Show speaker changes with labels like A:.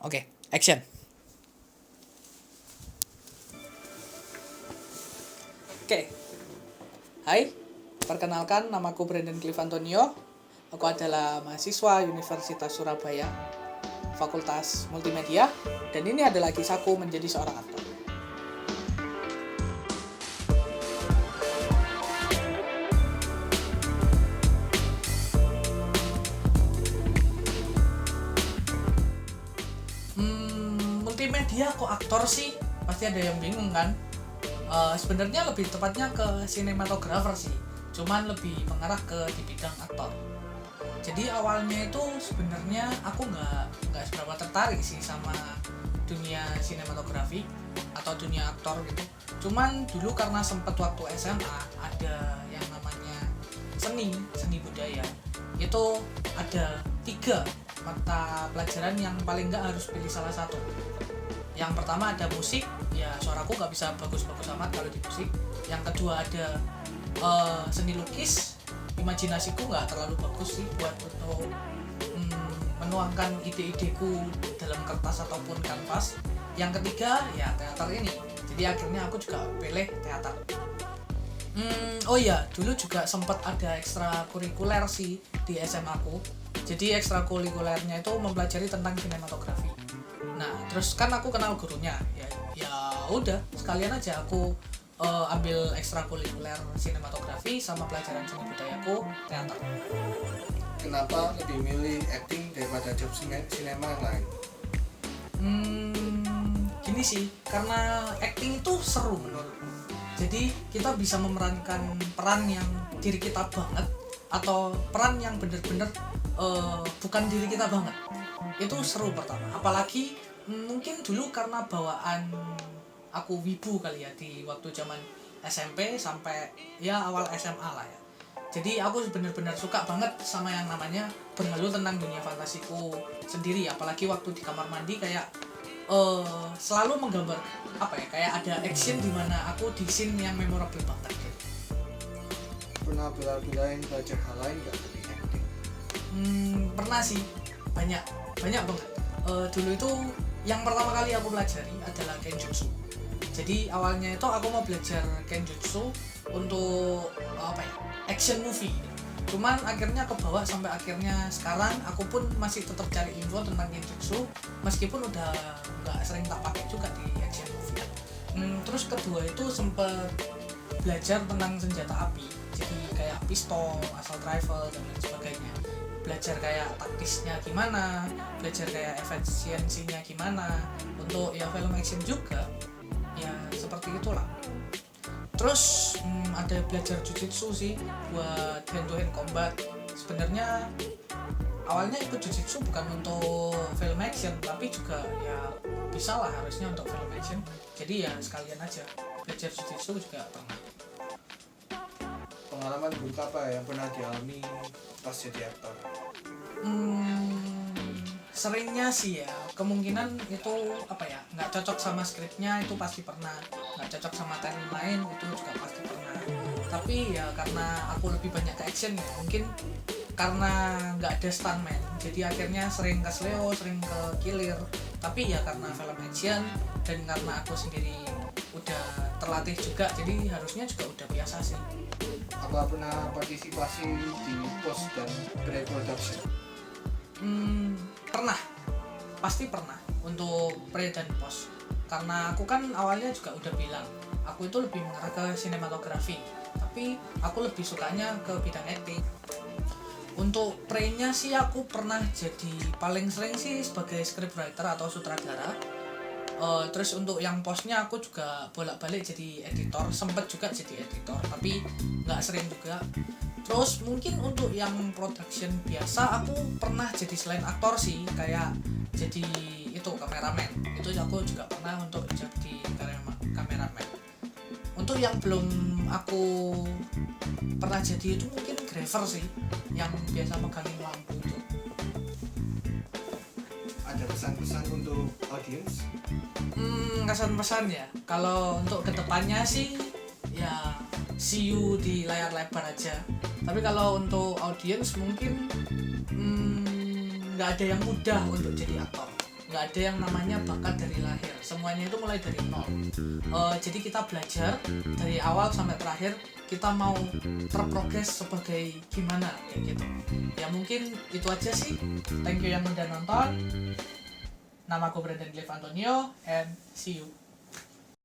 A: Oke, action. Oke, hai. Perkenalkan, namaku Brandon Cliff Antonio. Aku adalah mahasiswa Universitas Surabaya, Fakultas Multimedia, dan ini adalah kisahku menjadi seorang aktor. Multimedia kok aktor sih? Pasti ada yang bingung kan? Sebenarnya lebih tepatnya ke sinematografer sih, cuman lebih mengarah ke di bidang aktor. Jadi awalnya itu sebenarnya aku nggak seberapa tertarik sih sama dunia sinematografi atau dunia aktor gitu. Cuman dulu karena sempet waktu SMA ada yang namanya seni budaya, itu ada 3 mata pelajaran yang paling nggak harus pilih salah satu. Yang pertama ada musik, ya suaraku nggak bisa bagus-bagus amat kalau di musik. Yang kedua ada seni lukis, imajinasiku nggak terlalu bagus sih buat untuk menuangkan ide-ideku dalam kertas ataupun kanvas. Yang ketiga ya teater ini, jadi akhirnya aku juga pilih teater. Oh iya, dulu juga sempat ada ekstrakurikuler sih di SMA aku. Jadi ekstrakurikulernya itu mempelajari tentang sinematografi. Nah, terus kan aku kenal gurunya, ya udah sekalian aja aku ambil ekstrakurikuler sinematografi sama pelajaran seni budayaku teater.
B: Kenapa lebih milih acting daripada job sinema yang lain?
A: Gini sih, karena acting itu seru menurutku. Jadi kita bisa memerankan peran yang diri kita banget atau peran yang bener-bener bukan diri kita banget. Itu seru pertama, apalagi mungkin dulu karena bawaan aku wibu kali ya di waktu zaman SMP sampai ya awal SMA lah ya. Jadi aku benar-benar suka banget sama yang namanya berhalu tentang dunia fantasiku sendiri, apalagi waktu di kamar mandi kayak selalu menggambar apa ya, kayak ada action di mana aku di scene yang memorable banget gitu.
B: Pernah bela-belain belajar hal lain nggak dari acting?
A: Pernah sih, banyak banget. Dulu itu yang pertama kali aku pelajari adalah Kenjutsu. Jadi awalnya itu aku mau belajar Kenjutsu untuk action movie. Cuman akhirnya kebawa sampai akhirnya sekarang aku pun masih tetap cari info tentang Kenjutsu meskipun udah nggak sering tak pakai juga di action movie. Terus kedua itu sempet belajar tentang senjata api. Jadi kayak pistol, assault rifle dan lain sebagainya. Belajar kayak taktisnya gimana, belajar kayak efisiensinya gimana. Untuk ya film action juga ya seperti itulah. Terus ada belajar jujitsu sih buat hand to hand combat. Sebenarnya awalnya ikut jujitsu bukan untuk film action, tapi juga ya bisa lah harusnya untuk film action. Jadi ya sekalian aja belajar jujitsu juga pernah.
B: Pengalaman buruk apa yang pernah dialami pas jadi aktor?
A: Seringnya sih ya kemungkinan itu nggak cocok sama skripnya, itu pasti pernah. Nggak cocok sama talent lain, itu juga pasti pernah. Tapi ya karena aku lebih banyak ke action ya, mungkin karena nggak ada stuntman, jadi akhirnya sering ke sleo, sering ke kilir. Tapi ya karena film action dan karena aku sendiri udah terlatih juga, jadi harusnya juga udah biasa sih.
B: Apa pernah partisipasi di post dan pre-production?
A: Pasti pernah untuk pre dan post. Karena aku kan awalnya juga udah bilang aku itu lebih mengarah ke sinematografi, tapi aku lebih sukanya ke bidang acting. Untuk pre-nya sih aku pernah jadi paling sering sih sebagai scriptwriter atau sutradara. Terus untuk yang postnya aku juga bolak-balik jadi editor, sempet juga jadi editor tapi nggak sering juga. Terus mungkin untuk yang production biasa aku pernah jadi selain aktor sih, kayak jadi itu kameramen. Itu aku juga pernah untuk jadi kameramen. Untuk yang belum aku pernah jadi itu mungkin graver sih, yang biasa megangin lampu itu.
B: Ada pesan-pesan untuk audiens?
A: Kesan-pesan ya, kalau untuk kedepannya sih ya see you di layar lebar aja. Tapi kalau untuk audiens mungkin nggak ada yang mudah untuk jadi aktor. nggak ada yang namanya bakat dari lahir, semuanya itu mulai dari nol. Jadi kita belajar dari awal sampai terakhir, kita mau terprogres sebagai gimana kayak gitu ya. Mungkin itu aja sih. Thank you yang udah nonton. Nama aku Brandon Cliff Antonio and see you.